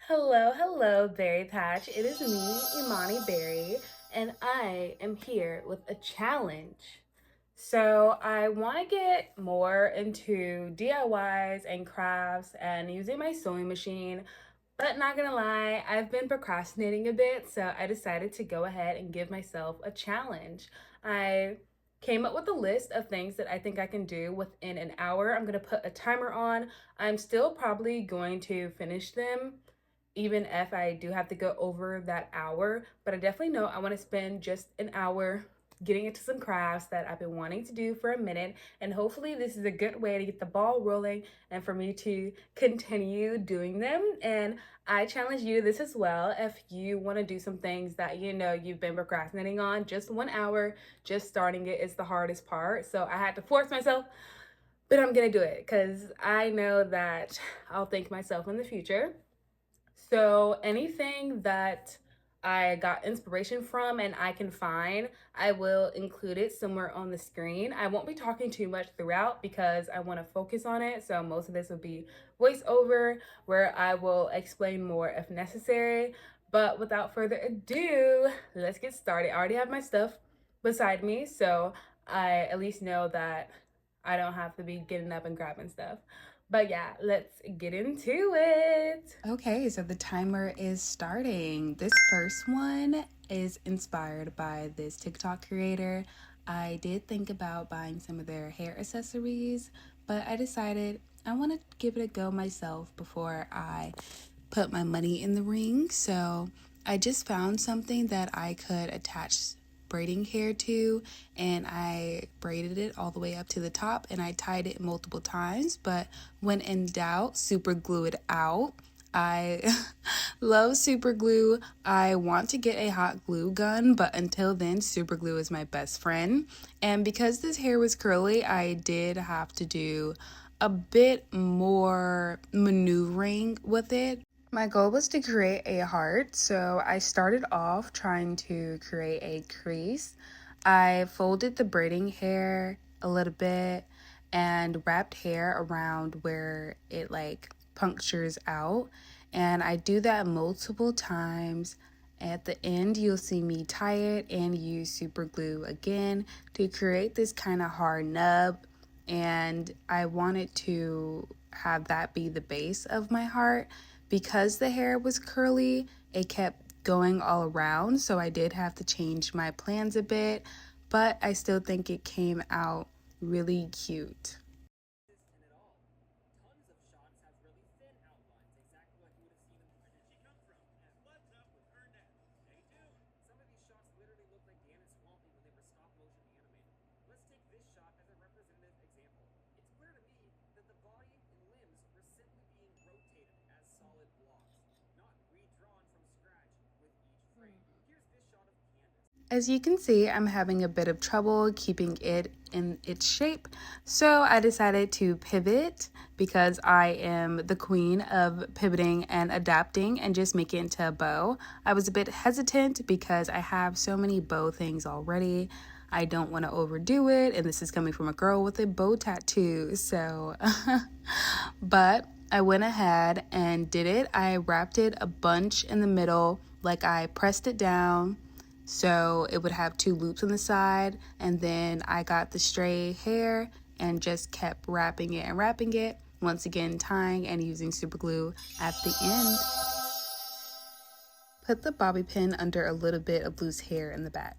Hello, Berry Patch. It is me, Imani Berry, and I am here with a challenge. So, I want to get more into DIYs and crafts and using my sewing machine, but not gonna lie, I've been procrastinating a bit, so I decided to go ahead and give myself a challenge. I came up with a list of things that I think I can do within an hour. I'm gonna put a timer on. I'm still probably going to finish them even if I do have to go over that hour. But I definitely know I want to spend just an hour getting into some crafts that I've been wanting to do for a minute. And hopefully, this is a good way to get the ball rolling and for me to continue doing them. And I challenge you this as well. If you want to do some things that you know you've been procrastinating on, just 1 hour, just starting it is the hardest part. So I had to force myself, but I'm gonna do it because I know that I'll thank myself in the future. So anything that I got inspiration from and I can find, I will include it somewhere on the screen. I won't be talking too much throughout because I want to focus on it. So most of this will be voiceover where I will explain more if necessary. But without further ado, let's get started. I already have my stuff beside me, so I at least know that I don't have to be getting up and grabbing stuff. But yeah, let's get into it. Okay, so the timer is starting. This first one is inspired by this TikTok creator. I did think about buying some of their hair accessories, but I decided I want to give it a go myself before I put my money in the ring. So I just found something that I could attach braiding hair to, and I braided it all the way up to the top and I tied it multiple times, but when in doubt, super glue it out. I love super glue. I want to get a hot glue gun, but until then, super glue is my best friend. And because this hair was curly, I did have to do a bit more maneuvering with it. My goal was to create a heart, so I started off trying to create a crease. I folded the braiding hair a little bit and wrapped hair around where it like punctures out, and I do that multiple times. At the end, you'll see me tie it and use super glue again to create this kind of hard nub, and I wanted to have that be the base of my heart. Because the hair was curly, it kept going all around, so I did have to change my plans a bit, but I still think it came out really cute. As you can see, I'm having a bit of trouble keeping it in its shape, so I decided to pivot because I am the queen of pivoting and adapting and just make it into a bow. I was a bit hesitant because I have so many bow things already. I don't want to overdo it, and this is coming from a girl with a bow tattoo, so but I went ahead and did it. I wrapped it a bunch in the middle, like I pressed it down so it would have two loops on the side, and then I got the stray hair and just kept wrapping it and wrapping it, once again tying and using super glue at the end. Put the bobby pin under a little bit of loose hair in the back.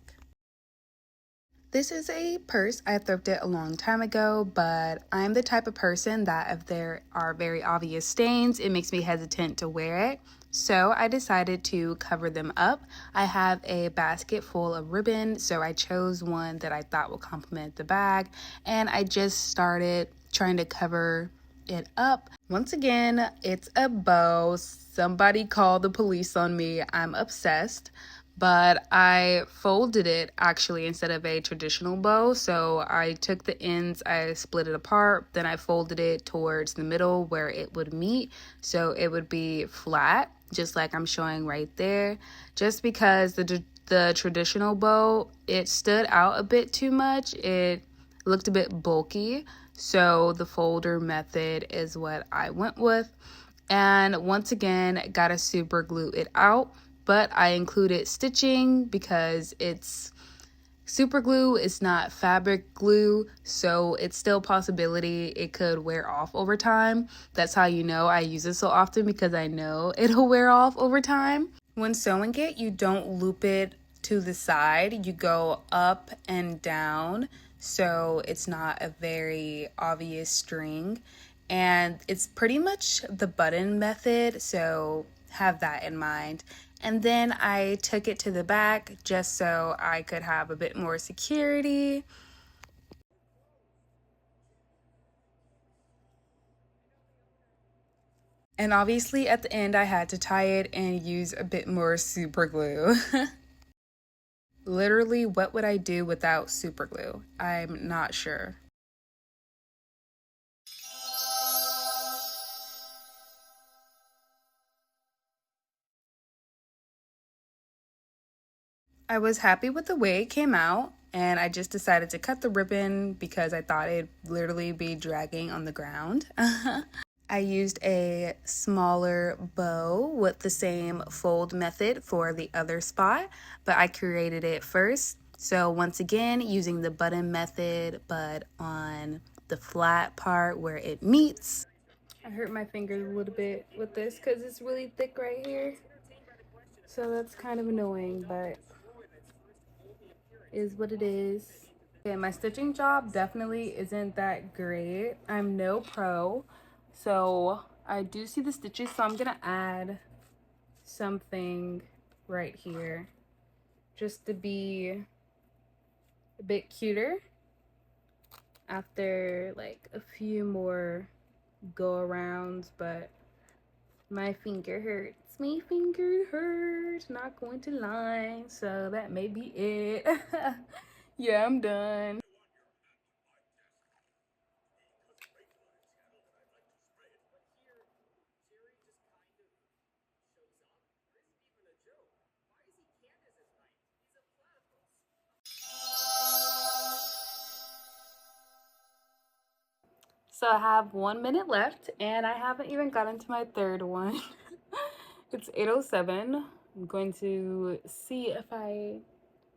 This is a purse. I thrifted a long time ago, but I'm the type of person that if there are very obvious stains, it makes me hesitant to wear it. So I decided to cover them up. I have a basket full of ribbon, so I chose one that I thought would complement the bag, and I just started trying to cover it up. Once again, it's a bow. Somebody called the police on me. I'm obsessed. But I folded it actually instead of a traditional bow. So I took the ends, I split it apart, then I folded it towards the middle where it would meet. So it would be flat, just like I'm showing right there. Just because the traditional bow, it stood out a bit too much. It looked a bit bulky. So the folder method is what I went with. And once again, gotta super glue it out, but I included stitching because it's super glue, is not fabric glue, so it's still a possibility it could wear off over time. That's how you know I use it so often, because I know it'll wear off over time. When sewing it, you don't loop it to the side, you go up and down, so it's not a very obvious string. And it's pretty much the button method, so have that in mind. And then I took it to the back just so I could have a bit more security. And obviously at the end I had to tie it and use a bit more super glue. Literally, what would I do without super glue? I'm not sure. I was happy with the way it came out, and I just decided to cut the ribbon because I thought it'd literally be dragging on the ground. I used a smaller bow with the same fold method for the other spot, but I created it first. So once again, using the button method, but on the flat part where it meets. I hurt my fingers a little bit with this because it's really thick right here. So that's kind of annoying, but is what it is. Okay, my stitching job definitely isn't that great. I'm no pro, so I do see the stitches, so I'm gonna add something right here just to be a bit cuter after like a few more go arounds, but my finger hurts. My finger hurts, not going to lie, so that may be it. Yeah, I'm done. So I have 1 minute left and I haven't even gotten to my third one. It's 8:07. I'm going to see if I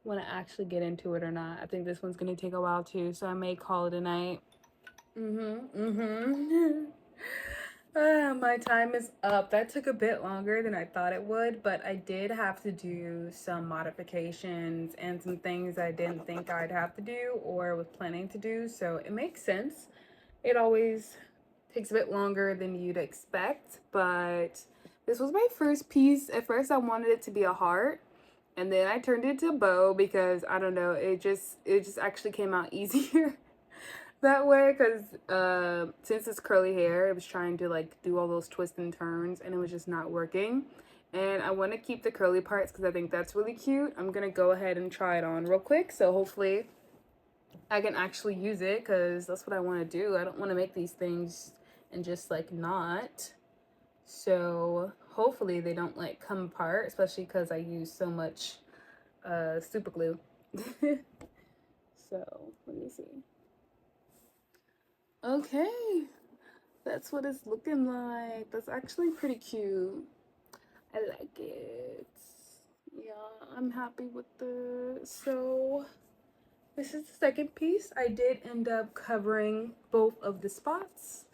want to actually get into it or not. I think this one's going to take a while too, so I may call it a night. My time is up. That took a bit longer than I thought it would, but I did have to do some modifications and some things I didn't think I'd have to do or was planning to do, so it makes sense. It always takes a bit longer than you'd expect, but this was my first piece. At first I wanted it to be a heart, and then I turned it to a bow because I don't know, it just actually came out easier that way, because since it's curly hair, it was trying to like do all those twists and turns and it was just not working. And I want to keep the curly parts because I think that's really cute. I'm gonna go ahead and try it on real quick, so hopefully I can actually use it, because that's what I want to do. I don't want to make these things and just like not. So hopefully they don't like come apart, especially because I use so much super glue. So let me see. Okay, that's what it's looking like. That's actually pretty cute. I like it. Yeah, I'm happy with this. So this is the second piece. I did end up covering both of the spots,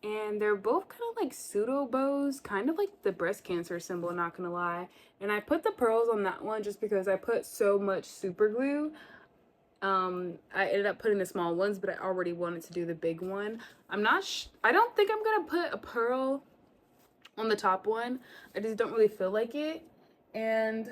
and they're both kind of like pseudo bows, kind of like the breast cancer symbol, not gonna lie. And I put the pearls on that one just because I put so much super glue. I ended up putting the small ones, but I already wanted to do the big one. I don't think I'm gonna put a pearl on the top one. I just don't really feel like it, and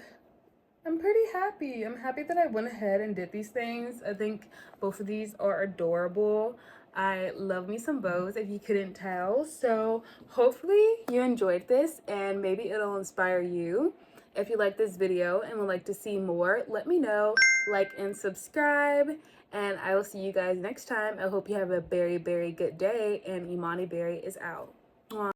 I'm pretty happy. I'm happy that I went ahead and did these things. I think both of these are adorable. I love me some bows, if you couldn't tell. So hopefully you enjoyed this and maybe it'll inspire you. If you like this video and would like to see more, let me know, like and subscribe, and I will see you guys next time. I hope you have a very, very good day, and Imani Berry is out. Mwah.